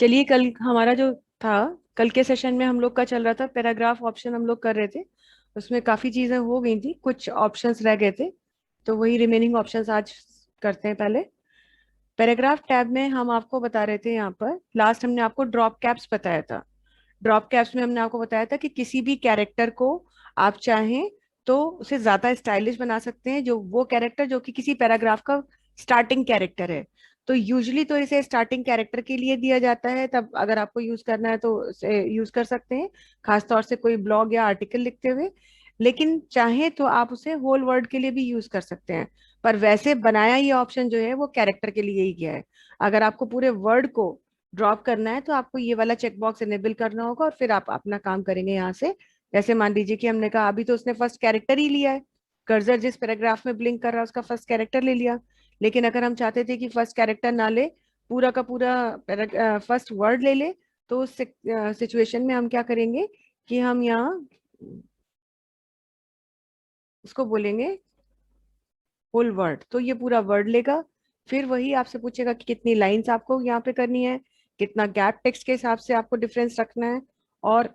चलिए, कल हमारा जो था, कल के सेशन में हम लोग का चल रहा था पैराग्राफ ऑप्शन हम लोग कर रहे थे। उसमें काफी चीजें हो गई थी, कुछ ऑप्शंस रह गए थे। तो वही रिमेनिंग ऑप्शंस आज करते हैं। पहले पैराग्राफ टैब में हम आपको बता रहे थे, यहाँ पर लास्ट हमने आपको ड्रॉप कैप्स बताया था। ड्रॉप कैप्स में हमने आपको बताया था कि किसी भी कैरेक्टर को आप चाहें तो उसे ज्यादा स्टाइलिश बना सकते हैं, जो वो कैरेक्टर जो कि किसी पैराग्राफ का स्टार्टिंग कैरेक्टर है। तो यूजली तो इसे स्टार्टिंग कैरेक्टर के लिए दिया जाता है, तब अगर आपको यूज करना है तो इसे यूज कर सकते हैं, खासतौर से कोई ब्लॉग या आर्टिकल लिखते हुए। लेकिन चाहे तो आप उसे होल वर्ड के लिए भी यूज कर सकते हैं। पर वैसे बनाया ये ऑप्शन जो है वो कैरेक्टर के लिए ही गया है। अगर आपको पूरे वर्ड को ड्रॉप करना है तो आपको ये वाला चेक बॉक्स इनेबल करना होगा, और फिर आप अपना काम करेंगे यहाँ से। जैसे मान लीजिए कि हमने कहा अभी तो उसने फर्स्ट कैरेक्टर ही लिया है, कर्सर जिस पैराग्राफ में ब्लिंक कर रहा है उसका फर्स्ट कैरेक्टर ले लिया। लेकिन अगर हम चाहते थे कि फर्स्ट कैरेक्टर ना ले, पूरा का पूरा फर्स्ट वर्ड ले ले, तो उस सिचुएशन में हम क्या करेंगे कि हम यहाँ उसको बोलेंगे होल वर्ड, तो ये पूरा वर्ड लेगा। फिर वही आपसे पूछेगा कि कितनी लाइंस आपको यहाँ पे करनी है, कितना गैप टेक्स्ट के हिसाब से आपको डिफरेंस रखना है, और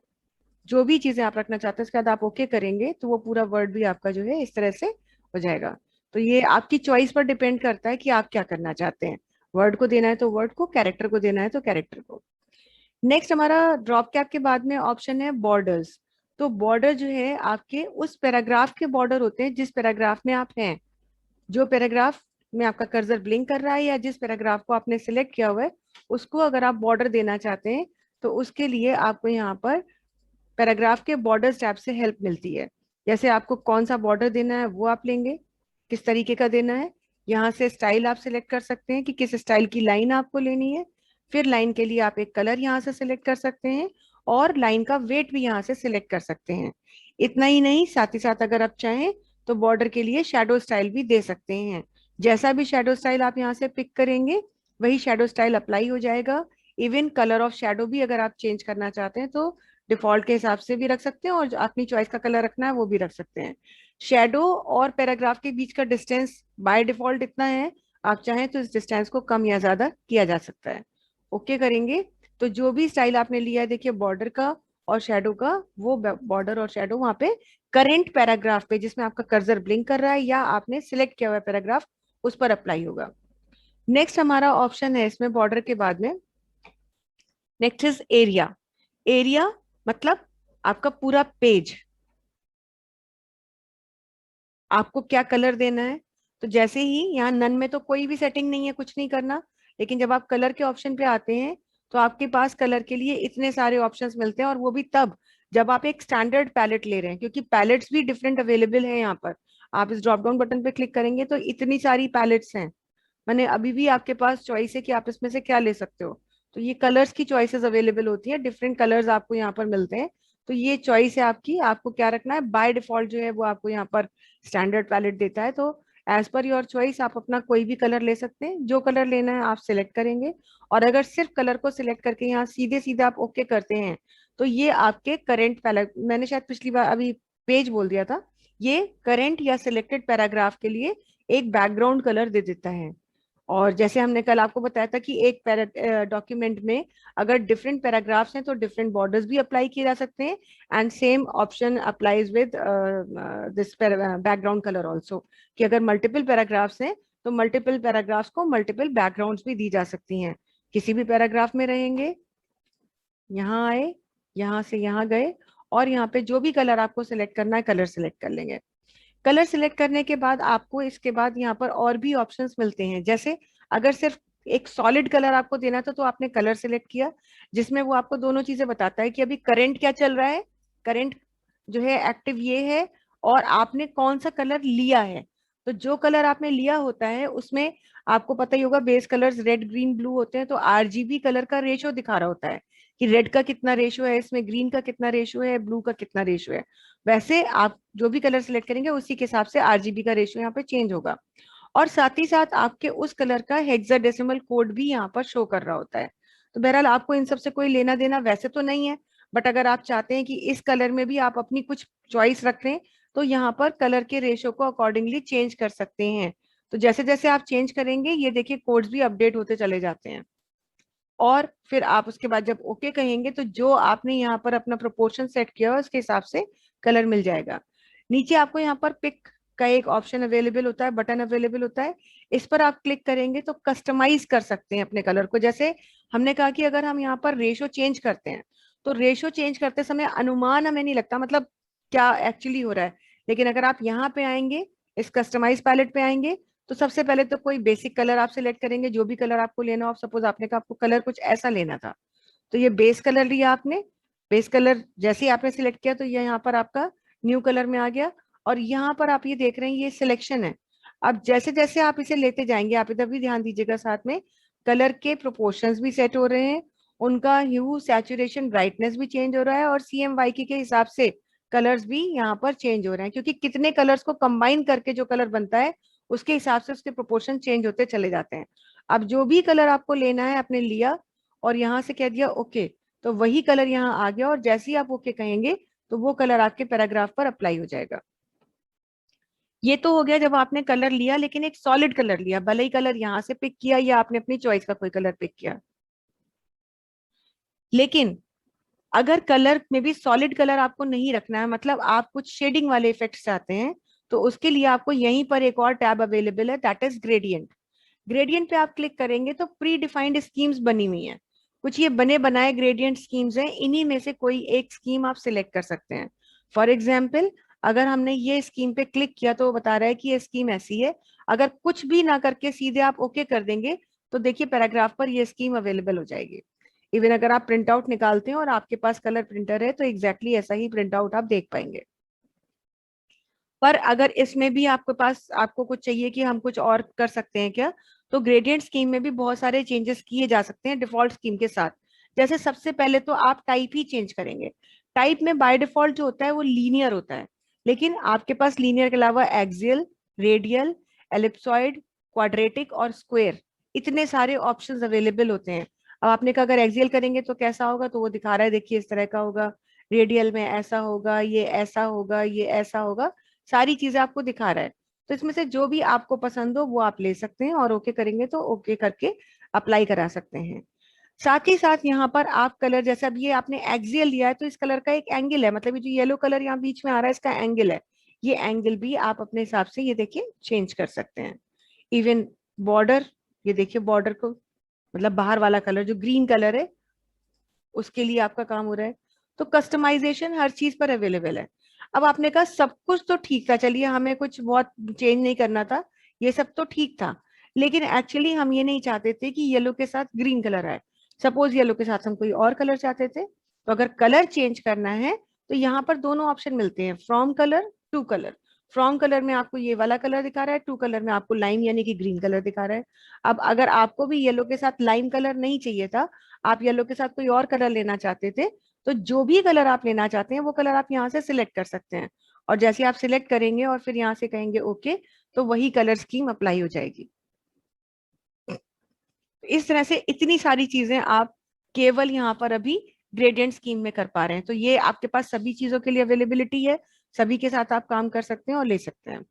जो भी चीजें आप रखना चाहते हैं उसके बाद आप ओके करेंगे तो वो पूरा वर्ड भी आपका जो है इस तरह से हो जाएगा। तो ये आपकी चॉइस पर डिपेंड करता है कि आप क्या करना चाहते हैं। वर्ड को देना है तो वर्ड को, कैरेक्टर को देना है तो कैरेक्टर को। नेक्स्ट हमारा ड्रॉप कैप के बाद में ऑप्शन है बॉर्डर्स। तो बॉर्डर जो है आपके उस पैराग्राफ के बॉर्डर होते हैं जिस पैराग्राफ में आप हैं। जो पैराग्राफ में आपका कर्सर ब्लिंक कर रहा है या जिस पैराग्राफ को आपने सिलेक्ट किया हुआ है, उसको अगर आप बॉर्डर देना चाहते हैं तो उसके लिए आपको यहाँ पर पैराग्राफ के बॉर्डर्स टैब से हेल्प मिलती है। जैसे आपको कौन सा बॉर्डर देना है वो आप लेंगे, किस तरीके का देना है। यहाँ से स्टाइल आप सिलेक्ट कर सकते हैं कि किस स्टाइल की लाइन आपको लेनी है। फिर लाइन के लिए आप एक कलर यहाँ से सिलेक्ट कर सकते हैं, और लाइन का वेट भी यहाँ से सिलेक्ट कर सकते हैं। इतना ही नहीं, साथ ही साथ अगर आप चाहें तो बॉर्डर के लिए शेडो स्टाइल भी दे सकते हैं। जैसा भी शेडो स्टाइल आप यहाँ से पिक करेंगे वही शेडो स्टाइल अप्लाई हो जाएगा। इवन कलर ऑफ शेडो भी अगर आप चेंज करना चाहते हैं तो डिफॉल्ट के हिसाब से भी रख सकते हैं, और जो अपनी चॉइस का कलर रखना है वो भी रख सकते हैं। शेडो और पैराग्राफ के बीच का डिस्टेंस बाय डिफॉल्ट इतना है, आप चाहें तो इस डिस्टेंस को कम या ज्यादा किया जा सकता है। ओके करेंगे तो जो भी स्टाइल आपने लिया है, देखिए बॉर्डर का और शेडो का, वो बॉर्डर और शेडो वहां पे करेंट पैराग्राफ पे जिसमें आपका कर्सर ब्लिंक कर रहा है या आपने सिलेक्ट किया हुआ है पैराग्राफ, उस पर अप्लाई होगा। नेक्स्ट हमारा ऑप्शन है इसमें बॉर्डर के बाद में, नेक्स्ट इज एरिया। एरिया मतलब आपका पूरा पेज, आपको क्या कलर देना है। तो जैसे ही यहाँ नन में तो कोई भी सेटिंग नहीं है, कुछ नहीं करना। लेकिन जब आप कलर के ऑप्शन पे आते हैं तो आपके पास कलर के लिए इतने सारे ऑप्शंस मिलते हैं, और वो भी तब जब आप एक स्टैंडर्ड पैलेट ले रहे हैं, क्योंकि पैलेट्स भी डिफरेंट अवेलेबल है यहाँ पर। आप इस ड्रॉप डाउन बटन पे क्लिक करेंगे तो इतनी सारी पैलेट्स हैं, माने अभी भी आपके पास चॉइस है कि आप इसमें से क्या ले सकते हो। तो ये कलर्स की चॉइसेस अवेलेबल होती है, डिफरेंट कलर्स आपको यहाँ पर मिलते हैं। तो ये चॉइस है आपकी, आपको क्या रखना है। बाय डिफॉल्ट जो है वो आपको यहाँ पर स्टैंडर्ड पैलेट देता है, तो एज पर योर चॉइस आप अपना कोई भी कलर ले सकते हैं। जो कलर लेना है आप सिलेक्ट करेंगे, और अगर सिर्फ कलर को सिलेक्ट करके यहाँ सीधे सीधे आप ओके करते हैं तो ये आपके करेंट पैलेट, मैंने शायद पिछली बार अभी पेज बोल दिया था, ये करेंट या सिलेक्टेड पैराग्राफ के लिए एक बैकग्राउंड कलर दे देता है। और जैसे हमने कल आपको बताया था कि एक डॉक्यूमेंट में अगर डिफरेंट पैराग्राफ्स हैं तो डिफरेंट बॉर्डर्स भी अप्लाई किए जा सकते हैं, and same option applies with this background colour also, कि अगर मल्टीपल पैराग्राफ्स हैं तो मल्टीपल पैराग्राफ्स को मल्टीपल बैकग्राउंड्स भी दी जा सकती हैं। किसी भी पैराग्राफ में रहेंगे, यहाँ आए, यहाँ से यहाँ गए, और यहाँ पे जो भी कलर आपको सिलेक्ट करना है कलर सिलेक्ट कर लेंगे। कलर सिलेक्ट करने के बाद आपको इसके बाद यहाँ पर और भी ऑप्शंस मिलते हैं। जैसे अगर सिर्फ एक सॉलिड कलर आपको देना था तो आपने कलर सिलेक्ट किया, जिसमें वो आपको दोनों चीजें बताता है कि अभी करंट क्या चल रहा है, करंट जो है एक्टिव ये है, और आपने कौन सा कलर लिया है। तो जो कलर आपने लिया होता है उसमें आपको पता ही होगा base colours red green blue होते हैं, तो आरजीबी कलर का रेशो दिखा रहा होता है कि रेड का कितना रेशो है इसमें, ग्रीन का कितना रेशो है, ब्लू का कितना रेशो है। वैसे आप जो भी कलर सिलेक्ट करेंगे उसी के हिसाब से आरजीबी का रेशियो यहाँ पे चेंज होगा। और साथ ही साथ आपके उस कलर का हेक्साडेसिमल कोड भी यहाँ पर शो कर रहा होता है। तो बहरहाल आपको इन सब से कोई लेना देना वैसे तो नहीं है, बट अगर आप चाहते हैं कि इस कलर में भी आप अपनी कुछ चॉइस रखें तो यहाँ पर कलर के रेशो को अकॉर्डिंगली चेंज कर सकते हैं। तो जैसे जैसे आप चेंज करेंगे ये देखिए कोड्स भी अपडेट होते चले जाते हैं। और फिर आप उसके बाद जब ओके कहेंगे तो जो आपने यहाँ पर अपना प्रोपोर्शन सेट किया है उसके हिसाब से कलर मिल जाएगा। नीचे आपको यहाँ पर पिक का एक ऑप्शन अवेलेबल होता है, बटन अवेलेबल होता है। इस पर आप क्लिक करेंगे तो कस्टमाइज कर सकते हैं अपने कलर को। जैसे हमने कहा कि अगर हम यहाँ पर रेशो चेंज करते हैं तो रेशो चेंज करते समय अनुमान हमें नहीं लगता मतलब क्या एक्चुअली हो रहा है। लेकिन अगर आप यहाँ पे आएंगे, इस कस्टमाइज पैलेट पे आएंगे, तो सबसे पहले तो कोई बेसिक कलर आप सिलेक्ट करेंगे, जो भी कलर आपको लेना हो। सपोज आपने कहा आपको कलर कुछ ऐसा लेना था, तो ये बेस कलर लिया आपने। बेस कलर जैसे ही आपने सिलेक्ट किया तो ये यहाँ पर आपका न्यू कलर में आ गया। और यहाँ पर आप ये देख रहे हैं ये सिलेक्शन है। अब जैसे जैसे आप इसे लेते जाएंगे, आप इधर भी ध्यान दीजिएगा, साथ में कलर के प्रोपोर्शंस भी सेट हो रहे हैं, उनका ह्यू सैचुरेशन ब्राइटनेस भी चेंज हो रहा है, और CMYK के हिसाब से कलर्स भी यहाँ पर चेंज हो रहे हैं, क्योंकि कितने कलर्स को कंबाइन करके जो कलर बनता है उसके हिसाब से उसके प्रोपोर्शन चेंज होते चले जाते हैं। अब जो भी कलर आपको लेना है आपने लिया और यहाँ से कह दिया ओके, तो वही कलर यहाँ आ गया, और जैसे ही आप ओके कहेंगे तो वो कलर आपके पैराग्राफ पर अप्लाई हो जाएगा। ये तो हो गया जब आपने कलर लिया, लेकिन एक सॉलिड कलर लिया, भले ही कलर यहाँ से पिक किया या आपने अपनी चॉइस का कोई कलर पिक किया। लेकिन अगर कलर में भी सॉलिड कलर आपको नहीं रखना है, मतलब आप कुछ शेडिंग वाले इफेक्ट्स चाहते हैं, तो उसके लिए आपको यहीं पर एक और टैब अवेलेबल है, दैट इज ग्रेडियंट। ग्रेडियंट पे आप क्लिक करेंगे तो प्री डिफाइंड स्कीम्स बनी हुई हैं। कुछ ये बने बनाए ग्रेडियंट स्कीम्स हैं, इन्हीं में से कोई एक स्कीम आप सिलेक्ट कर सकते हैं। फॉर एग्जाम्पल, अगर हमने ये स्कीम पे क्लिक किया तो वो बता रहा है कि ये स्कीम ऐसी है। अगर कुछ भी ना करके सीधे आप ओके कर देंगे तो देखिए पैराग्राफ पर ये स्कीम अवेलेबल हो जाएगी। इवन अगर आप प्रिंट आउट निकालते हैं और आपके पास कलर प्रिंटर है तो एग्जैक्टली ऐसा ही प्रिंट आउट आप देख पाएंगे। पर अगर इसमें भी आपके पास आपको कुछ चाहिए कि हम कुछ और कर सकते हैं क्या, तो ग्रेडियंट स्कीम में भी बहुत सारे चेंजेस किए जा सकते हैं डिफॉल्ट स्कीम के साथ। जैसे सबसे पहले तो आप टाइप ही चेंज करेंगे। टाइप में बाय डिफॉल्ट जो होता है वो लीनियर होता है, लेकिन आपके पास लीनियर के अलावा एक्सियल, रेडियल, एलिप्सॉइड, क्वाड्रेटिक और स्क्वायर, इतने सारे ऑप्शंस अवेलेबल होते हैं। अब आपने कहा अगर एक्सियल करेंगे तो कैसा होगा, तो वो दिखा रहा है, देखिए इस तरह का होगा। रेडियल में ऐसा होगा, ये ऐसा होगा, ये ऐसा होगा, सारी चीजें आपको दिखा रहा है। तो इसमें से जो भी आपको पसंद हो वो आप ले सकते हैं, और ओके करेंगे तो ओके करके अप्लाई करा सकते हैं। साथ ही साथ यहाँ पर आप कलर, जैसे अब ये आपने एक्सियल लिया है तो इस कलर का एक एंगल है, मतलब ये जो येलो कलर यहाँ बीच में आ रहा है इसका एंगल है। ये एंगल भी आप अपने हिसाब से ये देखिए चेंज कर सकते हैं। इवन बॉर्डर, ये देखिए बॉर्डर को, मतलब बाहर वाला कलर जो ग्रीन कलर है उसके लिए आपका काम हो रहा है। तो कस्टमाइजेशन हर चीज पर अवेलेबल है। अब आपने कहा सब कुछ तो ठीक था, चलिए हमें कुछ बहुत चेंज नहीं करना था, ये सब तो ठीक था, लेकिन एक्चुअली हम ये नहीं चाहते थे कि येलो के साथ ग्रीन कलर आए। सपोज येलो के साथ हम कोई और कलर चाहते थे, तो अगर कलर चेंज करना है तो यहाँ पर दोनों ऑप्शन मिलते हैं, from colour to colour. From colour में आपको ये वाला कलर दिखा रहा है, टू कलर में आपको लाइम यानी कि ग्रीन कलर दिखा रहा है। अब अगर आपको भी येलो के साथ लाइम कलर नहीं चाहिए था, आप येलो के साथ कोई और कलर लेना चाहते थे, तो जो भी कलर आप लेना चाहते हैं वो कलर आप यहाँ से सिलेक्ट कर सकते हैं। और जैसे आप सिलेक्ट करेंगे और फिर यहाँ से कहेंगे ओके, तो वही कलर स्कीम अप्लाई हो जाएगी। इस तरह से इतनी सारी चीजें आप केवल यहाँ पर अभी ग्रेडियंट स्कीम में कर पा रहे हैं। तो ये आपके पास सभी चीजों के लिए अवेलेबिलिटी है, सभी के साथ आप काम कर सकते हैं और ले सकते हैं।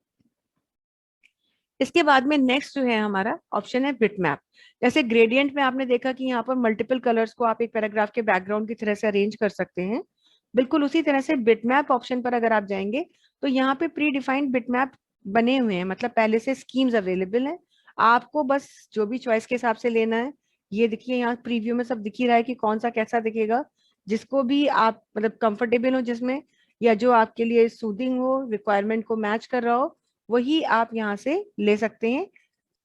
इसके बाद में नेक्स्ट जो है हमारा ऑप्शन है बिटमैप। जैसे ग्रेडियंट में आपने देखा कि यहाँ पर मल्टीपल कलर्स को आप एक पैराग्राफ के बैकग्राउंड की तरह से अरेंज कर सकते हैं। बिल्कुल उसी तरह से बिटमैप ऑप्शन पर अगर आप जाएंगे तो यहाँ पे प्री डिफाइंड बिटमैप बने हुए हैं, मतलब पहले से स्कीम्स अवेलेबल हैं। आपको बस जो भी चॉइस के हिसाब से लेना है, ये देखिए यहाँ प्रीव्यू में सब दिख ही रहा है कि कौन सा कैसा दिखेगा। जिसको भी आप मतलब कंफर्टेबल हो जिसमें, या जो आपके लिए सूदिंग हो, रिक्वायरमेंट को मैच कर रहा हो, वही आप यहाँ से ले सकते हैं।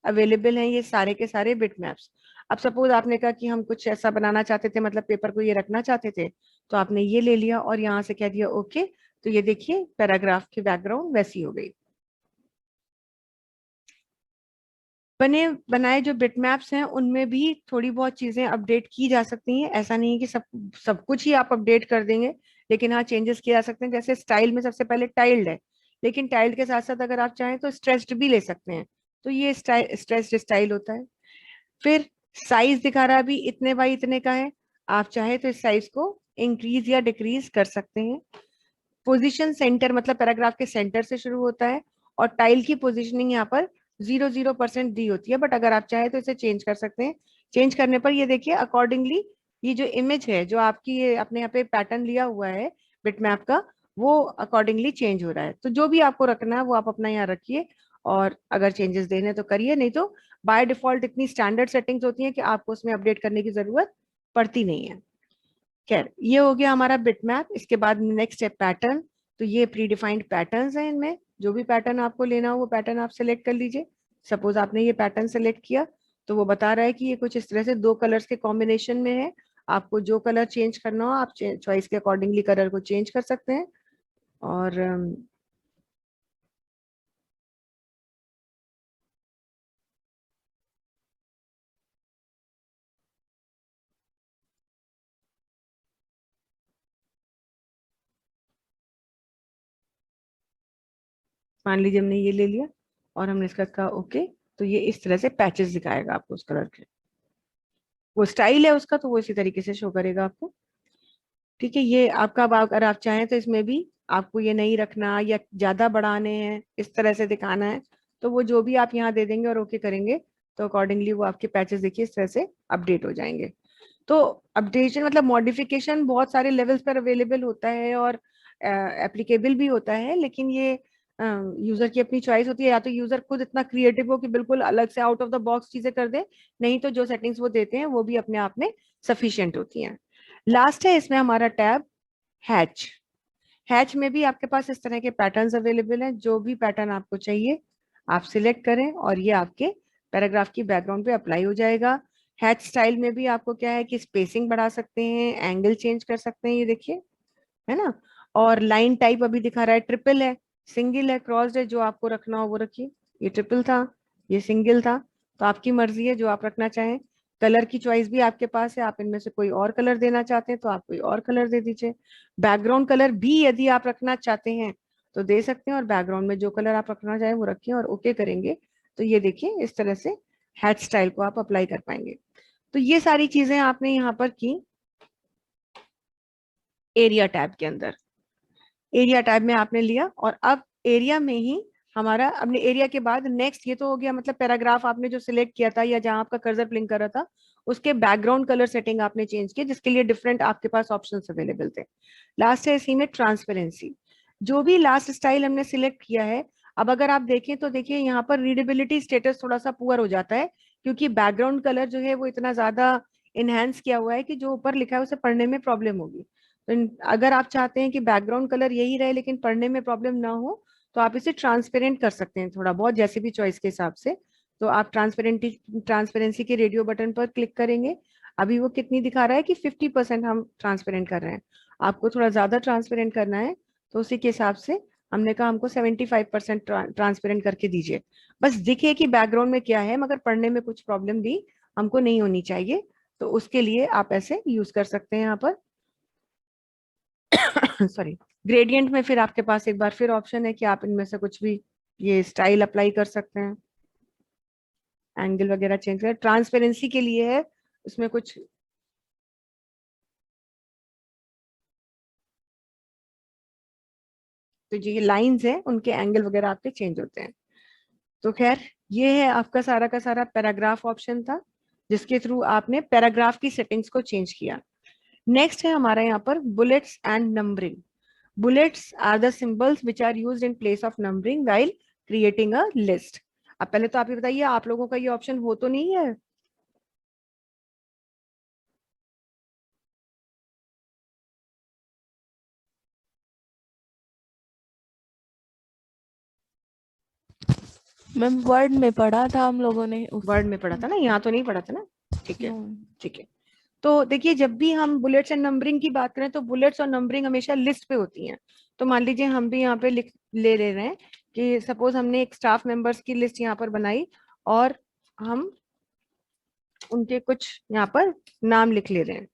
अवेलेबल हैं ये सारे के सारे बिट मैप्स। अब सपोज आपने कहा कि हम कुछ ऐसा बनाना चाहते थे, मतलब पेपर को ये रखना चाहते थे, तो आपने ये ले लिया और यहाँ से कह दिया ओके, तो ये देखिए पैराग्राफ की बैकग्राउंड वैसी हो गई। बने बनाए जो बिटमैप्स हैं उनमें भी थोड़ी बहुत चीजें अपडेट की जा सकती हैं। ऐसा नहीं है कि सब सब कुछ ही आप अपडेट कर देंगे, लेकिन हाँ चेंजेस किए जा सकते हैं। जैसे स्टाइल में सबसे पहले टाइल्ड है, लेकिन टाइल्ड के साथ साथ अगर आप चाहें तो स्ट्रेच्ड भी ले सकते हैं, तो ये स्टाइल स्ट्रेच्ड स्टाइल होता है। फिर साइज दिखा रहा है अभी इतने बाई इतने का है, आप चाहे तो इस साइज को इंक्रीज या डिक्रीज कर सकते हैं। पोजीशन सेंटर, मतलब पैराग्राफ के सेंटर से शुरू होता है, और टाइल की पोजीशनिंग यहाँ पर 0% दी होती है, बट अगर आप चाहे तो इसे चेंज कर सकते हैं। चेंज करने पर ये देखिए अकॉर्डिंगली ये जो इमेज है, जो आपकी ये अपने यहाँ पे पैटर्न लिया हुआ है बिटमैप का, वो अकॉर्डिंगली चेंज हो रहा है। तो जो भी आपको रखना है वो आप अपना यहाँ रखिए, और अगर चेंजेस देने हैं तो करिए, नहीं तो बाय डिफॉल्ट इतनी स्टैंडर्ड सेटिंग्स होती हैं कि आपको उसमें अपडेट करने की जरूरत पड़ती नहीं है। खैर, ये हो गया हमारा बिटमैप। इसके बाद नेक्स्ट है पैटर्न। तो ये प्री डिफाइंड पैटर्न्स हैं, इनमें जो भी पैटर्न आपको लेना हो वो पैटर्न आप सेलेक्ट कर लीजिए। सपोज आपने ये पैटर्न सेलेक्ट किया, तो वो बता रहा है कि ये कुछ इस तरह से दो कलर्स के कॉम्बिनेशन में है। आपको जो कलर चेंज करना हो आप चॉइस के अकॉर्डिंगली कलर को चेंज कर सकते हैं। और मान लीजिए हमने ये ले लिया और हमने इसका कहा ओके, तो ये इस तरह से पैचेस दिखाएगा आपको उस कलर के। वो स्टाइल है उसका, तो वो इसी तरीके से शो करेगा आपको। ठीक है, ये आपका, अब अगर आप चाहें तो इसमें भी आपको ये नहीं रखना या ज्यादा बढ़ाने हैं, इस तरह से दिखाना है, तो वो जो भी आप यहाँ दे देंगे और ओके करेंगे, तो अकॉर्डिंगली वो आपके पैचेस देखिए इस तरह से अपडेट हो जाएंगे। तो अपडेशन मतलब मॉडिफिकेशन बहुत सारे लेवल्स पर अवेलेबल होता है और एप्लीकेबल भी होता है, लेकिन ये यूजर की अपनी चॉइस होती है। या तो यूजर खुद इतना क्रिएटिव हो कि बिल्कुल अलग से आउट ऑफ द बॉक्स चीजें कर दे, नहीं तो जो सेटिंग्स वो देते हैं वो भी अपने आप में सफिशिएंट होती हैं। लास्ट है इसमें हमारा टैब हैच। हैच में भी आपके पास इस तरह के पैटर्न्स अवेलेबल हैं। जो भी पैटर्न आपको चाहिए आप सिलेक्ट करें और ये आपके पैराग्राफ की बैकग्राउंड पे अप्लाई हो जाएगा। हैच स्टाइल में भी आपको क्या है कि स्पेसिंग बढ़ा सकते हैं, एंगल चेंज कर सकते हैं, ये देखिए, है ना। और लाइन टाइप अभी दिखा रहा है ट्रिपल है, सिंगल है, क्रॉस्ड है, जो आपको रखना हो वो रखिए। ये ट्रिपल था, ये सिंगल था, तो आपकी मर्जी है जो आप रखना चाहें। कलर की चॉइस भी आपके पास है, आप इनमें से कोई और कलर देना चाहते हैं तो आप कोई और कलर दे दीजिए। बैकग्राउंड कलर भी यदि आप रखना चाहते हैं तो दे सकते हैं, और बैकग्राउंड में जो कलर आप रखना चाहें वो रखिए और ओके करेंगे, तो ये देखिए इस तरह से हैच स्टाइल को आप अप्लाई कर पाएंगे। तो ये सारी चीजें आपने यहाँ पर की एरिया टैब के अंदर। एरिया टैब में आपने लिया, और अब एरिया में ही हमारा, अपने एरिया के बाद नेक्स्ट ये तो हो गया, मतलब पैराग्राफ आपने जो सिलेक्ट किया था या जहां आपका कर्सर ब्लिंक कर रहा था उसके बैकग्राउंड कलर सेटिंग आपने चेंज की, जिसके लिए डिफरेंट आपके पास ऑप्शंस अवेलेबल थे। लास्ट है इसी में ट्रांसपेरेंसी। जो भी लास्ट स्टाइल हमने सिलेक्ट किया है, अब अगर आप देखें तो देखिए यहाँ पर रीडेबिलिटी स्टेटस थोड़ा सा पुअर हो जाता है, क्योंकि बैकग्राउंड कलर जो है वो इतना ज्यादा इनहेंस किया हुआ है कि जो ऊपर लिखा है उसे पढ़ने में प्रॉब्लम होगी। तो अगर आप चाहते हैं कि बैकग्राउंड कलर यही रहे लेकिन पढ़ने में प्रॉब्लम ना हो, तो आप इसे ट्रांसपेरेंट कर सकते हैं थोड़ा बहुत, जैसे भी चॉइस के हिसाब से। तो आप ट्रांसपेरेंसी के रेडियो बटन पर क्लिक करेंगे। अभी वो कितनी दिखा रहा है कि 50% हम ट्रांसपेरेंट कर रहे हैं। आपको थोड़ा ज्यादा ट्रांसपेरेंट करना है तो उसी के हिसाब से हमने कहा हमको 75% ट्रांसपेरेंट करके दीजिए। बस दिखे कि बैकग्राउंड में क्या है, मगर पढ़ने में कुछ प्रॉब्लम भी हमको नहीं होनी चाहिए। तो उसके लिए आप ऐसे यूज कर सकते हैं यहाँ पर। सॉरी। ग्रेडियंट में फिर आपके पास एक बार फिर ऑप्शन है कि आप इनमें से कुछ भी ये स्टाइल अप्लाई कर सकते हैं, एंगल वगैरह चेंज कर। ट्रांसपेरेंसी के लिए है उसमें कुछ, तो जो ये लाइंस है उनके एंगल वगैरह आपके चेंज होते हैं। तो खैर, ये है आपका सारा का सारा पैराग्राफ ऑप्शन था, जिसके थ्रू आपने पैराग्राफ की सेटिंग्स को चेंज किया। नेक्स्ट है हमारा यहाँ पर bullets and numbering. Bullets are the symbols which are used in place of numbering while creating a list. अब पहले तो आप ये बताइए, आप लोगों का ये ऑप्शन हो तो नहीं है? मैम वर्ड में पढ़ा था हम लोगों ने उस। वर्ड में पढ़ा था ना, यहाँ तो नहीं पढ़ा था ना? ठीक है। नो। ठीक है। तो देखिए, जब भी हम बुलेट्स एंड नंबरिंग की बात करें तो बुलेट्स और नंबरिंग हमेशा लिस्ट पे होती हैं। तो मान लीजिए हम भी यहाँ पे लिख ले रहे हैं कि सपोज हमने एक स्टाफ मेंबर्स की लिस्ट यहाँ पर बनाई, और हम उनके कुछ यहाँ पर नाम लिख ले रहे हैं।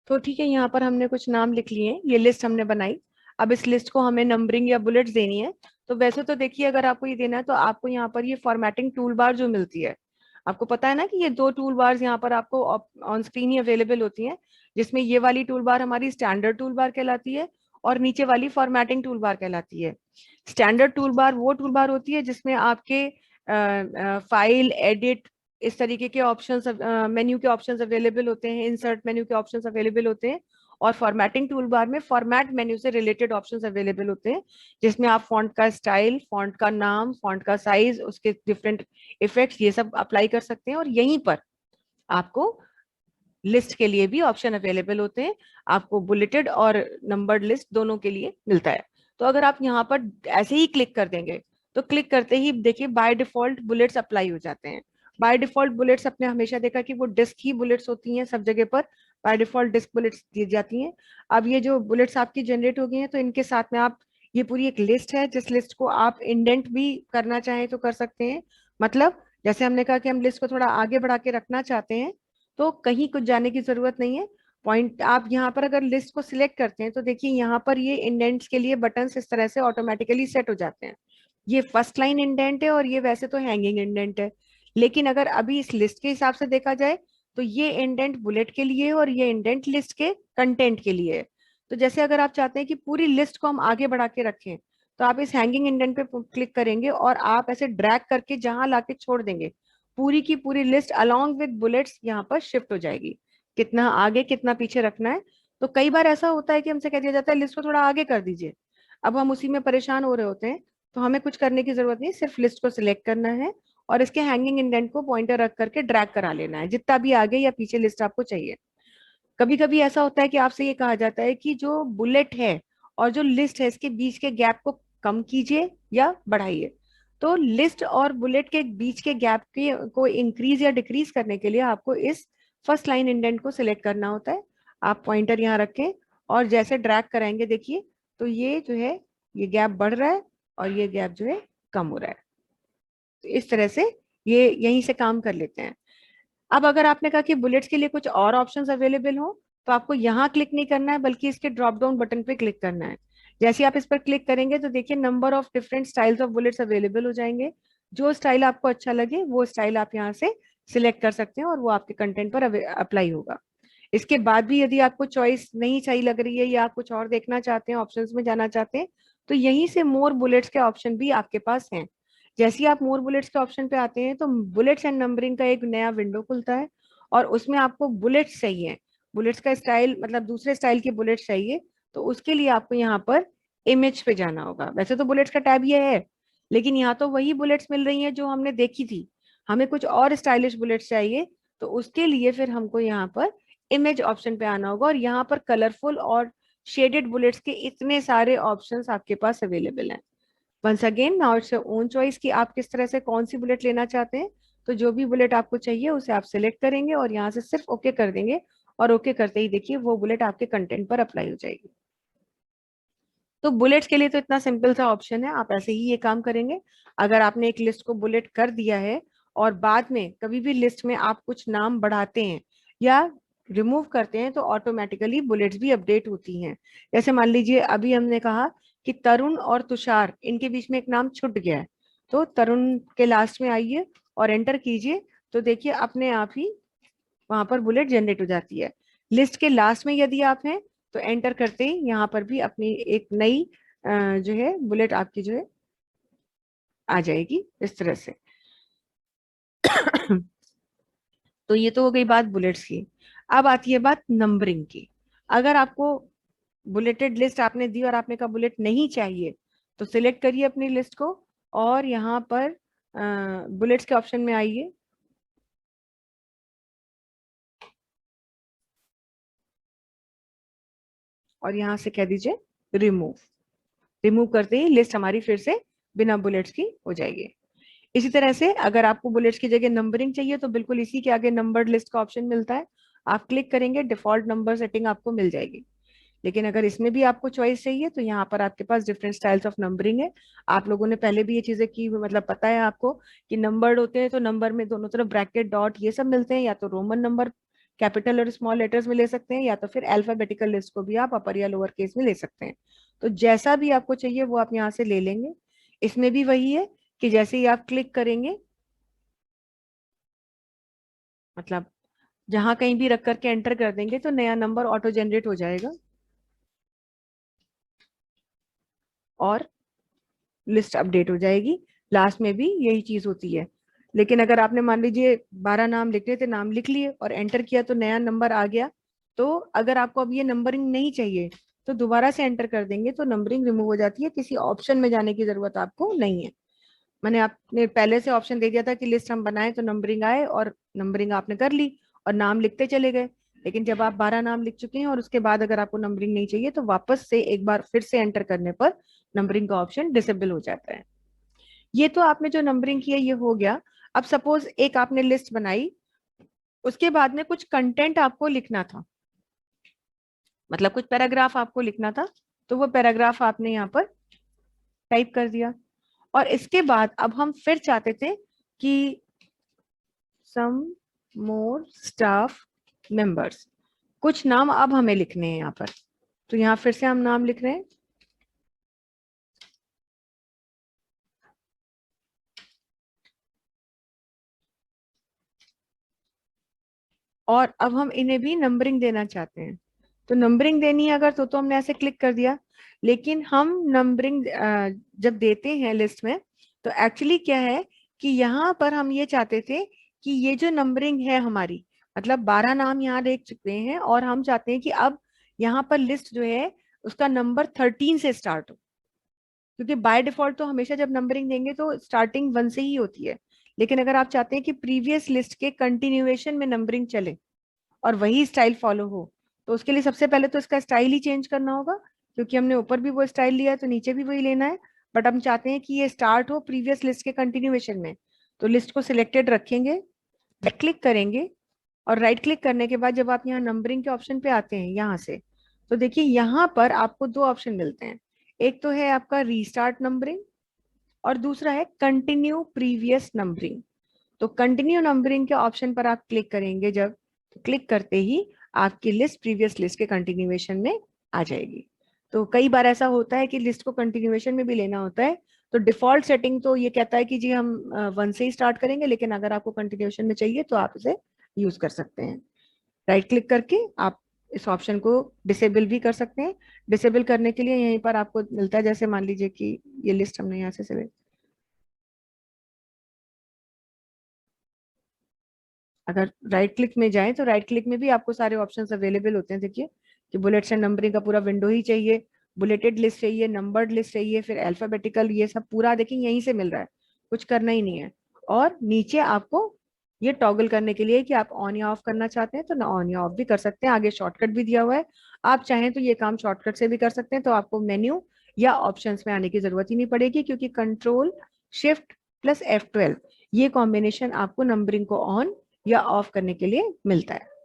तो ठीक है, यहाँ पर हमने कुछ नाम लिख लिए, ये लिस्ट हमने बनाई। अब इस लिस्ट को हमें नंबरिंग या बुलेट्स देनी है। तो वैसे तो देखिए, अगर आपको ये देना है तो आपको यहाँ पर ये फॉर्मेटिंग टूल बार जो मिलती है, आपको पता है ना कि ये दो टूल बार्स यहाँ पर आपको ऑन स्क्रीन ही अवेलेबल होती हैं, जिसमें ये वाली टूल बार हमारी स्टैंडर्ड टूल बार कहलाती है और नीचे वाली फॉर्मेटिंग टूल बार कहलाती है। स्टैंडर्ड टूल बार वो टूल बार होती है जिसमें आपके फाइल, एडिट, इस तरीके के ऑप्शंस, मेन्यू के ऑप्शंस अवेलेबल होते हैं, इंसर्ट मेन्यू के ऑप्शंस अवेलेबल होते हैं। और फॉर्मेटिंग टूल बार में फॉर्मेट मेन्यू से रिलेटेड ऑप्शंस अवेलेबल होते हैं, जिसमें आप फॉन्ट का स्टाइल, फॉन्ट का नाम, फॉन्ट का साइज, उसके डिफरेंट इफेक्ट्स, ये सब अप्लाई कर सकते हैं। और यहीं पर आपको लिस्ट के लिए भी ऑप्शन अवेलेबल होते हैं, आपको बुलेटेड और नंबर्ड लिस्ट दोनों के लिए मिलता है। तो अगर आप यहाँ पर ऐसे ही क्लिक कर देंगे तो क्लिक करते ही देखिए बाय डिफॉल्ट बुलेट्स अप्लाई हो जाते हैं। बाय डिफॉल्ट बुलेट्स, अपने हमेशा देखा कि वो डिस्क ही बुलेट्स होती हैं सब जगह पर, बाय डिफॉल्ट डिस्क बुलेट्स दी जाती हैं। अब ये जो बुलेट्स आपकी जनरेट हो गई हैं, तो इनके साथ में आप, ये पूरी एक लिस्ट है, जिस लिस्ट को आप इंडेंट भी करना चाहें तो कर सकते हैं। मतलब जैसे हमने कहा कि हम लिस्ट को थोड़ा आगे बढ़ा के रखना चाहते हैं, तो कहीं कुछ जाने की जरूरत नहीं है। पॉइंट आप यहाँ पर अगर लिस्ट को सिलेक्ट करते हैं तो देखिए यहाँ पर ये इंडेंट्स के लिए बटन्स इस तरह से ऑटोमेटिकली सेट हो जाते हैं। ये फर्स्ट लाइन इंडेंट है और ये वैसे तो हैंगिंग इंडेंट है, लेकिन अगर अभी इस लिस्ट के हिसाब से देखा जाए तो ये इंडेंट बुलेट के लिए है और ये इंडेंट लिस्ट के कंटेंट के लिए है। तो जैसे अगर आप चाहते हैं कि पूरी लिस्ट को हम आगे बढ़ा के रखें, तो आप इस हैंगिंग इंडेंट पे क्लिक करेंगे और आप ऐसे ड्रैग करके जहां लाके छोड़ देंगे, पूरी की पूरी लिस्ट अलोंग विद बुलेट्स यहाँ पर शिफ्ट हो जाएगी। कितना आगे कितना पीछे रखना है। तो कई बार ऐसा होता है कि हमसे कह दिया जाता है लिस्ट को थोड़ा आगे कर दीजिए, अब हम उसी में परेशान हो रहे होते हैं। तो हमें कुछ करने की जरूरत नहीं, सिर्फ लिस्ट को सिलेक्ट करना है और इसके हैंगिंग इंडेंट को पॉइंटर रख करके ड्रैग करा लेना है जितना भी आगे या पीछे लिस्ट आपको चाहिए। कभी कभी ऐसा होता है कि आपसे ये कहा जाता है कि जो बुलेट है और जो लिस्ट है इसके बीच के गैप को कम कीजिए या बढ़ाइए। तो लिस्ट और बुलेट के बीच के गैप के को इंक्रीज या डिक्रीज करने के लिए आपको इस फर्स्ट लाइन इंडेंट को सिलेक्ट करना होता है। आप पॉइंटर यहाँ रखें और जैसे ड्रैग कराएंगे देखिए, तो ये जो है ये गैप बढ़ रहा है और ये गैप जो है कम हो रहा है। तो इस तरह से ये यहीं से काम कर लेते हैं। अब अगर आपने कहा कि बुलेट्स के लिए कुछ और ऑप्शंस अवेलेबल हो, तो आपको यहाँ क्लिक नहीं करना है बल्कि इसके ड्रॉप डाउन बटन पे क्लिक करना है। जैसे आप इस पर क्लिक करेंगे तो देखिए number of different styles of bullets available हो जाएंगे। जो स्टाइल आपको अच्छा लगे वो स्टाइल आप यहाँ से सिलेक्ट कर सकते हैं और वो आपके कंटेंट पर अप्लाई होगा। इसके बाद भी यदि आपको चॉइस नहीं सही लग रही है या आप कुछ और देखना चाहते हैं, ऑप्शंस में जाना चाहते हैं, तो यहीं से मोर बुलेट्स के ऑप्शन भी आपके पास हैं। जैसे ही आप मोर बुलेट्स के ऑप्शन पे आते हैं तो बुलेट्स एंड नंबरिंग का एक नया विंडो खुलता है और उसमें आपको बुलेट्स चाहिए, बुलेट्स का स्टाइल मतलब दूसरे स्टाइल के बुलेट्स चाहिए। तो उसके लिए आपको यहाँ पर इमेज पे जाना होगा। वैसे तो बुलेट्स का टैब ये है, लेकिन यहाँ तो वही बुलेट्स मिल रही हैं जो हमने देखी थी, हमें कुछ और स्टाइलिश बुलेट्स चाहिए। तो उसके लिए फिर हमको यहाँ पर इमेज ऑप्शन पे आना होगा और यहाँ पर कलरफुल और शेडेड बुलेट्स के इतने सारे ऑप्शंस आपके पास अवेलेबल हैं। Once again now it's your own choice कि आप किस तरह से कौन सी बुलेट लेना चाहते हैं। तो जो भी बुलेट आपको चाहिए उसे आप सिलेक्ट करेंगे और यहाँ से सिर्फ ओके कर देंगे और ओके करते ही देखिए वो बुलेट आपके कंटेंट पर अप्लाई हो जाएगी। तो बुलेट्स के लिए तो इतना सिंपल सा ऑप्शन है, आप ऐसे ही ये काम करेंगे। अगर आपने एक लिस्ट को बुलेट कर दिया है और बाद में कभी भी लिस्ट में आप कुछ नाम बढ़ाते हैं या रिमूव करते हैं तो ऑटोमेटिकली बुलेट्स भी अपडेट होती हैं। जैसे मान लीजिए अभी हमने कहा कि तरुण और तुषार, इनके बीच में एक नाम छूट गया है, तो तरुण के लास्ट में आइए और एंटर कीजिए। तो देखिए अपने आप ही वहां पर बुलेट जनरेट हो जाती है। लिस्ट के लास्ट में यदि आप हैं तो एंटर करते ही यहाँ पर भी अपनी एक नई जो है बुलेट आपकी जो है आ जाएगी इस तरह से। तो ये तो हो गई बात बुलेट्स की। अब आती है बात नंबरिंग की। अगर आपको बुलेटेड लिस्ट आपने दी और आपने कहा बुलेट नहीं चाहिए, तो सिलेक्ट करिए अपनी लिस्ट को और यहाँ पर बुलेट्स के ऑप्शन में आइए और यहाँ से कह दीजिए रिमूव। रिमूव करते ही लिस्ट हमारी फिर से बिना बुलेट्स की हो जाएगी। इसी तरह से अगर आपको बुलेट्स की जगह नंबरिंग चाहिए तो बिल्कुल इसी के आगे नंबर्ड लिस्ट का ऑप्शन मिलता है, आप क्लिक करेंगे डिफॉल्ट नंबर सेटिंग आपको मिल जाएगी। लेकिन अगर इसमें भी आपको चॉइस चाहिए तो यहाँ पर आपके पास डिफरेंट स्टाइल्स ऑफ नंबरिंग है। आप लोगों ने पहले भी ये चीजें की, मतलब पता है आपको कि नंबर्ड होते हैं तो नंबर में दोनों तरफ ब्रैकेट डॉट ये सब मिलते हैं, या तो रोमन नंबर कैपिटल और स्मॉल लेटर्स में ले सकते हैं, या तो फिर अल्फाबेटिकल लिस्ट को भी आप अपर या लोअर केस में ले सकते हैं। तो जैसा भी आपको चाहिए वो आप यहाँ से ले लेंगे। इसमें भी वही है कि जैसे ही आप क्लिक करेंगे, मतलब जहां कहीं भी रख करके एंटर कर देंगे तो नया नंबर ऑटो जनरेट हो जाएगा और लिस्ट अपडेट हो जाएगी। लास्ट में भी यही चीज होती है। लेकिन अगर आपने मान लीजिए 12 नाम लिखने थे, नाम लिख लिए और एंटर किया तो नया नंबर आ गया, तो अगर आपको अब ये नंबरिंग नहीं चाहिए तो दोबारा से एंटर कर देंगे तो नंबरिंग रिमूव हो जाती है, किसी ऑप्शन में जाने की जरूरत आपको नहीं है। मैंने आपने पहले से ऑप्शन दे दिया था कि लिस्ट हम बनाए तो नंबरिंग आए, और नंबरिंग आपने कर ली और नाम लिखते चले गए। लेकिन जब आप 12 नाम लिख चुके हैं और उसके बाद अगर आपको नंबरिंग नहीं चाहिए तो वापस से एक बार फिर से एंटर करने पर नंबरिंग का ऑप्शन डिसेबल हो जाता है। ये तो आपने जो नंबरिंग किया ये हो गया। अब सपोज एक आपने लिस्ट बनाई, उसके बाद में कुछ कंटेंट आपको लिखना था, मतलब कुछ पैराग्राफ आपको लिखना था, तो वो पैराग्राफ आपने यहाँ पर टाइप कर दिया। और इसके बाद अब हम फिर चाहते थे कि सम मोर स्टाफ मेंबर्स, कुछ नाम अब हमें लिखने हैं यहाँ पर। तो यहाँ फिर से हम नाम लिख रहे हैं। और अब हम इन्हें भी नंबरिंग देना चाहते हैं। तो नंबरिंग देनी है अगर तो हमने ऐसे क्लिक कर दिया। लेकिन हम नंबरिंग जब देते हैं लिस्ट में, तो एक्चुअली क्या है कि यहाँ पर हम ये चाहते थे कि ये जो नंबरिंग है हमारी, मतलब 12 नाम यहाँ देख चुके हैं और हम चाहते हैं कि अब यहाँ पर लिस्ट जो है उसका नंबर 13 से स्टार्ट हो। क्योंकि बाय डिफॉल्ट तो हमेशा जब नंबरिंग देंगे तो स्टार्टिंग 1 से ही होती है। लेकिन अगर आप चाहते हैं कि प्रीवियस लिस्ट के कंटिन्यूएशन में नंबरिंग चले और वही स्टाइल फॉलो हो, तो उसके लिए सबसे पहले तो इसका स्टाइल ही चेंज करना होगा। क्योंकि हमने ऊपर भी वो स्टाइल लिया है तो नीचे भी वही लेना है। बट हम चाहते हैं कि ये स्टार्ट हो प्रीवियस लिस्ट के कंटिन्यूएशन में। तो लिस्ट को सिलेक्टेड रखेंगे, राइट क्लिक करेंगे, और राइट क्लिक करने के बाद जब आप यहाँ नंबरिंग के ऑप्शन पे आते हैं यहाँ से, तो देखिए यहाँ पर आपको दो ऑप्शन मिलते हैं। एक तो है आपका रीस्टार्ट नंबरिंग और दूसरा है कंटिन्यू प्रीवियस नंबरिंग। तो कंटिन्यू नंबरिंग के ऑप्शन पर आप क्लिक करेंगे जब, तो क्लिक करते ही आपकी लिस्ट प्रीवियस लिस्ट के कंटिन्यूएशन में आ जाएगी। तो कई बार ऐसा होता है कि लिस्ट को कंटिन्यूएशन में भी लेना होता है, तो डिफॉल्ट सेटिंग तो ये कहता है कि जी हम 1 से ही स्टार्ट करेंगे, लेकिन अगर आपको कंटिन्यूएशन में चाहिए तो आप इसे यूज कर सकते हैं। राइट क्लिक करके आप इस ऑप्शन को डिसेबल भी कर सकते हैं। डिसेबल करने के लिए यहीं पर आपको मिलता है, जैसे मान लीजिए कि ये लिस्ट हमने यहाँ से सिलेक्ट, अगर राइट क्लिक में जाएं तो राइट क्लिक में भी आपको सारे ऑप्शंस अवेलेबल होते हैं। देखिए कि बुलेट्स एंड नंबरिंग का पूरा विंडो ही चाहिए, बुलेटेड लिस्ट चाहिए, नंबर्ड लिस्ट चाहिए, फिर अल्फाबेटिकल, ये सब पूरा देखिए यहीं से मिल रहा है, कुछ करना ही नहीं है। और नीचे आपको ये टॉगल करने के लिए कि आप ऑन या ऑफ करना चाहते हैं तो ना ऑन या ऑफ भी कर सकते हैं। आगे शॉर्टकट भी दिया हुआ है, आप चाहें तो ये काम शॉर्टकट से भी कर सकते हैं। तो आपको मेन्यू या ऑप्शंस में आने की जरूरत ही नहीं पड़ेगी, क्योंकि कंट्रोल शिफ्ट प्लस F12 ये कॉम्बिनेशन आपको नंबरिंग को ऑन या ऑफ करने के लिए मिलता है।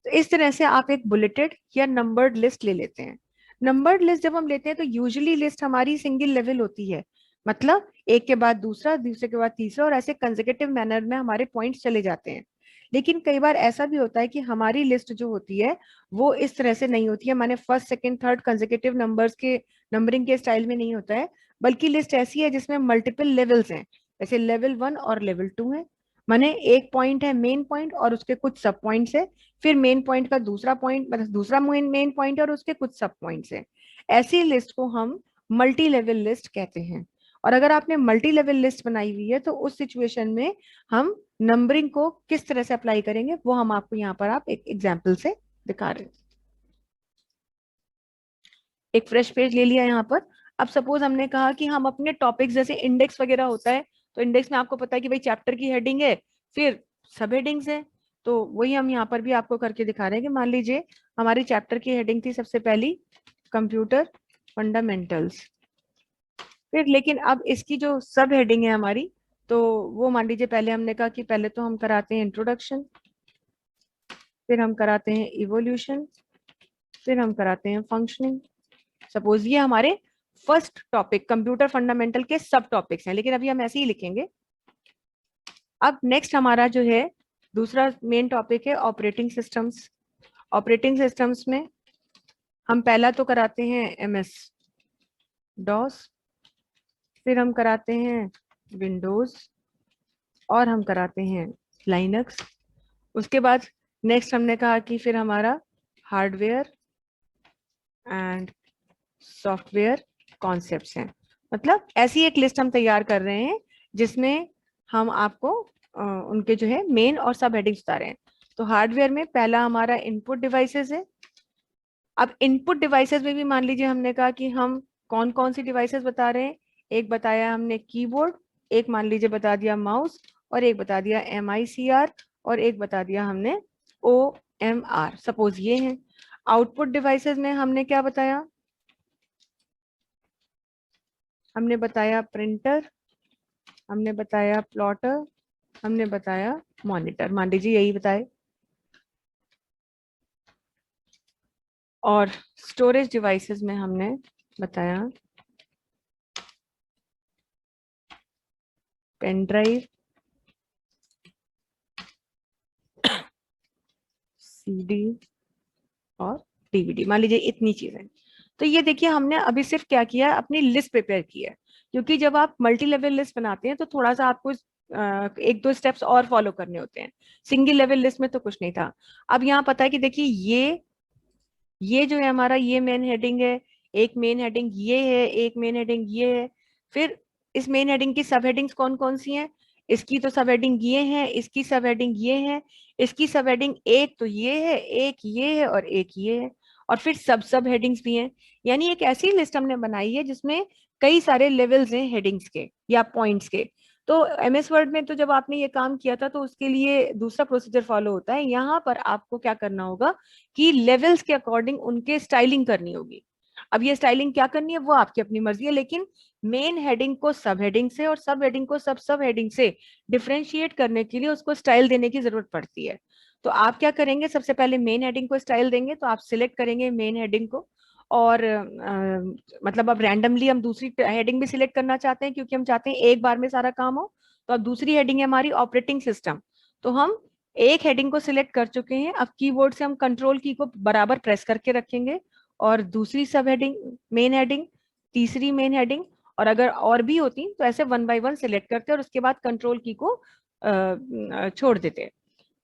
तो इस तरह से आप एक बुलेटेड या नंबर्ड लिस्ट ले लेते हैं। नंबर्ड लिस्ट जब हम लेते हैं तो यूजुअली लिस्ट हमारी सिंगल लेवल होती है, मतलब एक के बाद दूसरा, दूसरे के बाद तीसरा, और ऐसे कंसेक्यूटिव मैनर में हमारे पॉइंट्स चले जाते हैं। लेकिन कई बार ऐसा भी होता है कि हमारी लिस्ट जो होती है वो इस तरह से नहीं होती है, माने first second third consecutive numbers के नंबरिंग के स्टाइल में नहीं होता है। बल्कि लिस्ट ऐसी है जिसमें मल्टीपल लेवल्स हैं, जैसे लेवल 1 और लेवल 2 है। माने एक पॉइंट है मेन पॉइंट और उसके कुछ सब पॉइंट्स है, फिर मेन पॉइंट का दूसरा पॉइंट, मतलब दूसरा मेन पॉइंट और उसके कुछ सब पॉइंट्स हैं। ऐसी लिस्ट को हम मल्टी लेवल लिस्ट कहते हैं। और अगर आपने मल्टी लेवल लिस्ट बनाई हुई है तो उस सिचुएशन में हम नंबरिंग को किस तरह से अप्लाई करेंगे वो हम आपको यहाँ पर आप एक एग्जाम्पल से दिखा रहे हैं। एक फ्रेश पेज ले लिया यहाँ पर। अब सपोज हमने कहा कि हम अपने टॉपिक्स, जैसे इंडेक्स वगैरह होता है, तो इंडेक्स में आपको पता है कि भाई चैप्टर की हेडिंग है, फिर सब हेडिंग्स है। तो वही हम यहाँ पर भी आपको करके दिखा रहे हैं कि मान लीजिए हमारी चैप्टर की हेडिंग थी सबसे पहली कंप्यूटर फंडामेंटल्स, फिर लेकिन अब इसकी जो सब हेडिंग है हमारी, तो वो मान लीजिए पहले हमने कहा कि पहले तो हम कराते हैं इंट्रोडक्शन, फिर हम कराते हैं इवोल्यूशन, फिर हम कराते हैं फंक्शनिंग। सपोज ये हमारे फर्स्ट टॉपिक कंप्यूटर फंडामेंटल के सब टॉपिक्स हैं, लेकिन अभी हम ऐसे ही लिखेंगे। अब नेक्स्ट हमारा जो है दूसरा मेन टॉपिक है ऑपरेटिंग सिस्टम्स। ऑपरेटिंग सिस्टम्स में हम पहला तो कराते हैं MS डॉस, फिर हम कराते हैं विंडोज, और हम कराते हैं लाइनक्स। उसके बाद नेक्स्ट हमने कहा कि फिर हमारा हार्डवेयर एंड सॉफ्टवेयर कॉन्सेप्ट्स हैं। मतलब ऐसी एक लिस्ट हम तैयार कर रहे हैं जिसमें हम आपको उनके जो है मेन और सब हेडिंग्स बता रहे हैं। तो हार्डवेयर में पहला हमारा इनपुट डिवाइसेस है। अब इनपुट डिवाइसेस में भी मान लीजिए हमने कहा कि हम कौन कौन सी डिवाइसेस बता रहे हैं। एक बताया हमने कीबोर्ड, एक मान लीजिए बता दिया माउस, और एक बता दिया MICR, और एक बता दिया हमने OMR। सपोज ये है। आउटपुट डिवाइसेस में हमने क्या बताया, हमने बताया प्रिंटर, हमने बताया प्लॉटर, हमने बताया मॉनिटर, मान लीजिए यही बताए। और स्टोरेज डिवाइसेस में हमने बताया पेन ड्राइव, CD और DVD, मान लीजिए इतनी चीजें। तो ये देखिए हमने अभी सिर्फ क्या किया, अपनी लिस्ट प्रिपेयर की है। क्योंकि जब आप मल्टी लेवल लिस्ट बनाते हैं तो थोड़ा सा आपको एक दो स्टेप्स और फॉलो करने होते हैं। सिंगल लेवल लिस्ट में तो कुछ नहीं था। अब यहाँ पता है कि देखिए ये जो है हमारा, ये मेन हेडिंग है, एक मेन हेडिंग ये है, एक मेन हेडिंग ये है। फिर इस मेन हेडिंग की सब हेडिंग्स कौन कौन सी हैं, इसकी तो सब हेडिंग ये है, इसकी सब हेडिंग ये है, इसकी सब हेडिंग एक तो ये है, एक ये है, और एक ये है। और फिर सब सब हेडिंग्स भी हैं। यानी एक ऐसी लिस्ट हमने बनाई है जिसमें कई सारे लेवल्स हैं हेडिंग्स के या पॉइंट्स के। तो MS वर्ड में तो जब आपने ये काम किया था तो उसके लिए दूसरा प्रोसीजर फॉलो होता है। यहाँ पर आपको क्या करना होगा कि लेवल्स के अकॉर्डिंग उनके स्टाइलिंग करनी होगी। अब ये स्टाइलिंग क्या करनी है वो आपकी अपनी मर्जी है, लेकिन मेन हेडिंग को सब हेडिंग से और सब हेडिंग को सब सब हेडिंग से डिफरेंशिएट करने के लिए उसको स्टाइल देने की जरूरत पड़ती है। तो आप क्या करेंगे, सबसे पहले मेन हेडिंग को स्टाइल देंगे। तो आप सिलेक्ट करेंगे मेन हेडिंग को, और मतलब अब रैंडमली हम दूसरी हेडिंग भी सिलेक्ट करना चाहते हैं क्योंकि हम चाहते हैं एक बार में सारा काम हो। तो अब दूसरी हेडिंग है हमारी ऑपरेटिंग सिस्टम। तो हम एक हेडिंग को सिलेक्ट कर चुके हैं। अब कीबोर्ड से हम कंट्रोल की को बराबर प्रेस करके रखेंगे, और दूसरी सब हेडिंग, मेन हेडिंग, तीसरी मेन हेडिंग, और अगर और भी होती तो ऐसे वन बाय वन सिलेक्ट करते और उसके बाद कंट्रोल की को छोड़ देते।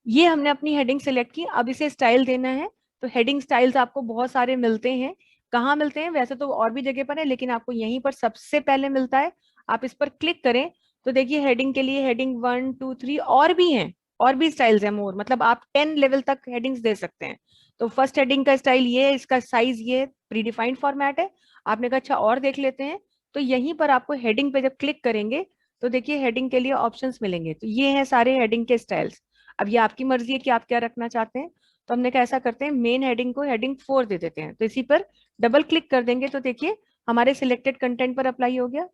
ये हमने अपनी हेडिंग सिलेक्ट की। अब इसे स्टाइल देना है। तो हेडिंग स्टाइल्स आपको बहुत सारे मिलते हैं। कहाँ मिलते हैं, वैसे तो और भी जगह पर है, लेकिन आपको यहीं पर सबसे पहले मिलता है। आप इस पर क्लिक करें तो देखिए हेडिंग के लिए हेडिंग 1 2 3 और भी हैं, और भी स्टाइल्स हैं मोर, मतलब आप 10 लेवल तक हेडिंग्स दे सकते हैं। तो फर्स्ट हेडिंग का स्टाइल ये है, इसका साइज ये प्री डिफाइंड फॉर्मेट है। आपने कहा अच्छा और देख लेते हैं। तो यहीं पर आपको हेडिंग पे जब क्लिक करेंगे तो देखिए हेडिंग के लिए ऑप्शंस मिलेंगे। तो ये हैं सारे हेडिंग के स्टाइल्स। अब ये आपकी मर्जी है कि आप क्या रखना चाहते हैं। तो हमने कैसा करते हैं, मेन हेडिंग को हेडिंग 4 दे देते हैं। तो इसी पर डबल क्लिक कर देंगे तो देखिए हमारे सिलेक्टेड कंटेंट पर अप्लाई हो गया।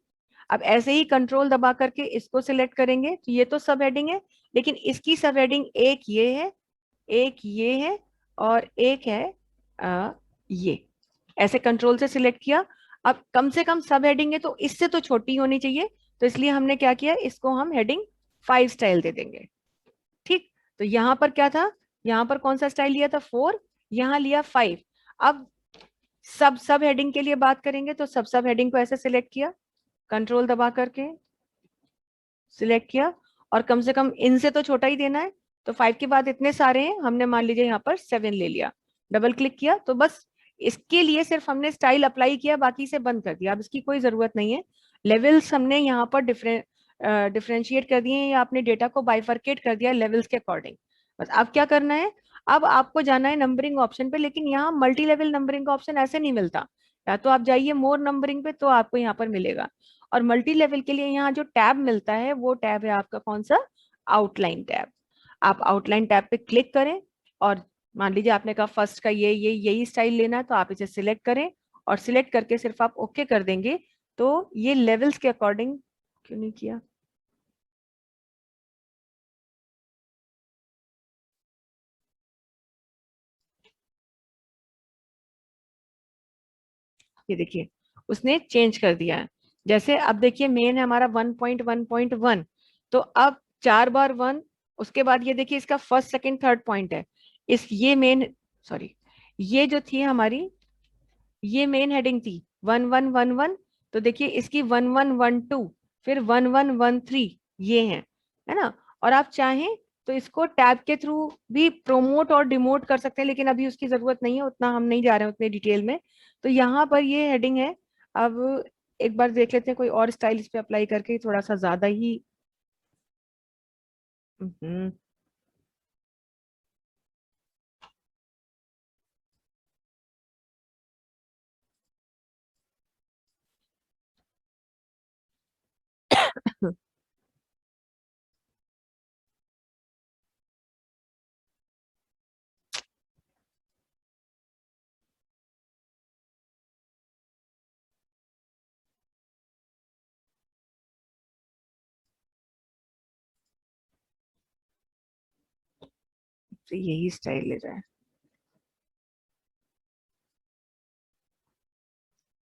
अब ऐसे ही कंट्रोल दबा करके इसको सिलेक्ट करेंगे तो ये तो सब हेडिंग है, लेकिन इसकी सब हेडिंग एक ये है, एक ये है, और एक है ये। ऐसे कंट्रोल से सिलेक्ट किया। अब कम से कम सब हेडिंग है तो इससे तो छोटी होनी चाहिए। तो इसलिए हमने क्या किया, इसको हम हेडिंग 5 स्टाइल दे देंगे। ठीक। तो यहां पर क्या था, यहां पर कौन सा स्टाइल लिया था, 4, यहां लिया 5। अब सब सब हेडिंग के लिए बात करेंगे तो सब सब हेडिंग को ऐसे सिलेक्ट किया, कंट्रोल दबा करके सिलेक्ट किया, और कम से कम इनसे तो छोटा ही देना है। तो 5 के बाद इतने सारे हैं, हमने मान लीजिए यहाँ पर 7 ले लिया। डबल क्लिक किया तो बस इसके लिए सिर्फ हमने स्टाइल अप्लाई किया, बाकी से बंद कर दिया। अब इसकी कोई जरूरत नहीं है। लेवल्स हमने यहाँ पर डिफरेंशिएट कर दिए हैं, या अपने डेटा को बाइफरकेट कर दिया लेवल्स के अकॉर्डिंग। बस अब क्या करना है, अब आपको जाना है नंबरिंग ऑप्शन पे, लेकिन यहाँ मल्टी लेवल नंबरिंग का ऑप्शन ऐसे नहीं मिलता। या तो आप जाइए मोर नंबरिंग पे तो आपको यहाँ पर मिलेगा। और मल्टी लेवल के लिए यहाँ जो टैब मिलता है वो टैब है आपका कौन सा, आउटलाइन टैब। आप आउटलाइन टैब पे क्लिक करें, और मान लीजिए आपने कहा फर्स्ट का ये यही स्टाइल लेना है तो आप इसे सिलेक्ट करें, और सिलेक्ट करके सिर्फ आप ओके कर देंगे। तो ये लेवल्स के अकॉर्डिंग, क्यों नहीं किया, ये देखिए उसने चेंज कर दिया है। जैसे अब देखिए मेन है हमारा 1.1.1, तो अब 4 बार 1 उसके बाद ये देखिए इसका फर्स्ट सेकंड थर्ड पॉइंट है। इस ये मेन, सॉरी, ये जो थी हमारी, ये मेन हेडिंग थी 1111। तो देखिए इसकी 1112, फिर 1113, ये है ना। और आप चाहें तो इसको टैब के थ्रू भी प्रोमोट और डिमोट कर सकते हैं, लेकिन अभी उसकी जरूरत नहीं है, उतना हम नहीं जा रहे हैं उतने डिटेल में। तो यहाँ पर ये हेडिंग है। अब एक बार देख लेते हैं कोई और स्टाइल इस पे अप्लाई करके, थोड़ा सा ज्यादा ही। हम्म, तो यही स्टाइल ले रहा है।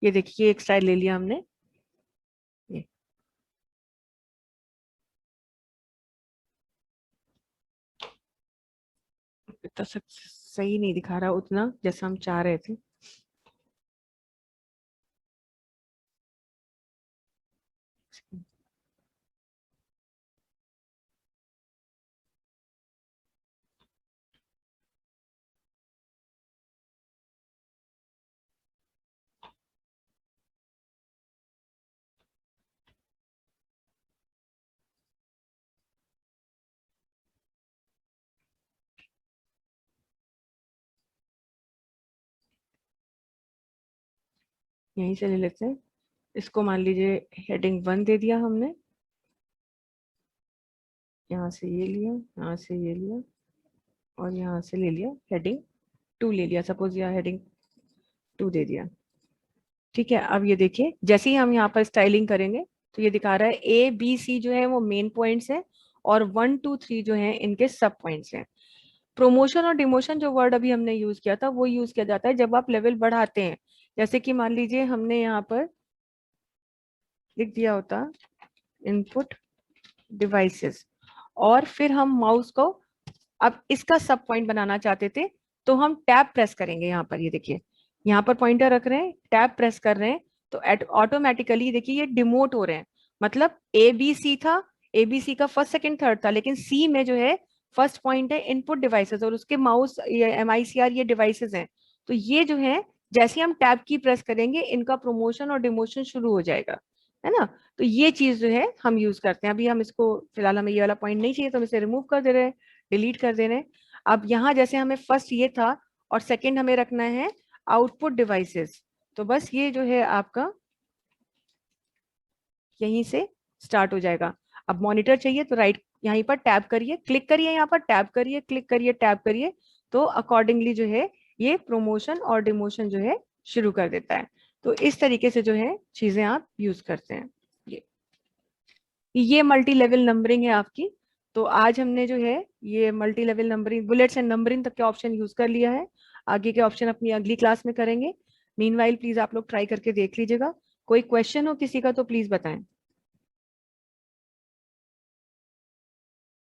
ये देखिए एक स्टाइल ले लिया हमने। ये इतना सही नहीं दिखा रहा उतना जैसा हम चाह रहे थे। यहीं से ले लेते हैं। इसको मान लीजिए हेडिंग 1 दे दिया हमने। यहाँ से ये लिया, यहाँ से ये लिया, और यहाँ से ले लिया हेडिंग 2 ले लिया, सपोज यह हेडिंग 2 दे दिया। ठीक है, अब ये देखिए जैसे ही हम यहाँ पर स्टाइलिंग करेंगे तो ये दिखा रहा है ए बी सी जो है वो मेन पॉइंट्स हैं, और 1 2 3 जो है इनके सब पॉइंट्स हैं। प्रमोशन और डिमोशन जो वर्ड अभी हमने यूज किया था वो यूज किया जाता है जब आप लेवल बढ़ाते हैं। जैसे कि मान लीजिए हमने यहाँ पर लिख दिया होता इनपुट डिवाइसेस, और फिर हम माउस को अब इसका सब पॉइंट बनाना चाहते थे, तो हम टैब प्रेस करेंगे। यहाँ पर ये देखिए, यहाँ पर पॉइंटर रख रहे हैं, टैब प्रेस कर रहे हैं, तो ऑटोमेटिकली देखिए ये डिमोट हो रहे हैं। मतलब ए बी सी था, ए बी सी का फर्स्ट सेकंड थर्ड था, लेकिन सी में जो है फर्स्ट पॉइंट है इनपुट डिवाइसेस, और उसके माउस एम आई सी आर ये डिवाइसेस हैं। तो ये जो है जैसे हम टैब की प्रेस करेंगे इनका प्रमोशन और डिमोशन शुरू हो जाएगा, है ना। तो ये चीज जो है हम यूज करते हैं। अभी हम इसको फिलहाल हमें ये वाला पॉइंट नहीं चाहिए तो हम इसे रिमूव कर दे रहे हैं, डिलीट कर दे रहे हैं। अब यहाँ जैसे हमें फर्स्ट ये था और सेकंड हमें रखना है आउटपुट डिवाइसेस, तो बस ये जो है आपका यहीं से स्टार्ट हो जाएगा। अब मॉनिटर चाहिए तो राइट यहीं पर टैब करिए, क्लिक करिए, यहाँ पर टैब करिए, क्लिक करिए, टैब करिए, तो अकॉर्डिंगली जो है ये प्रमोशन और डिमोशन जो है शुरू कर देता है। तो इस तरीके से जो है चीजें आप यूज करते हैं। ये मल्टी लेवल नंबरिंग है आपकी। तो आज हमने जो है ये multi level numbering, bullets and numbering तक के ऑप्शन यूज कर लिया है। आगे के ऑप्शन अपनी अगली क्लास में करेंगे। मीनवाइल प्लीज आप लोग ट्राई करके देख लीजिएगा। कोई क्वेश्चन हो किसी का तो प्लीज बताएं।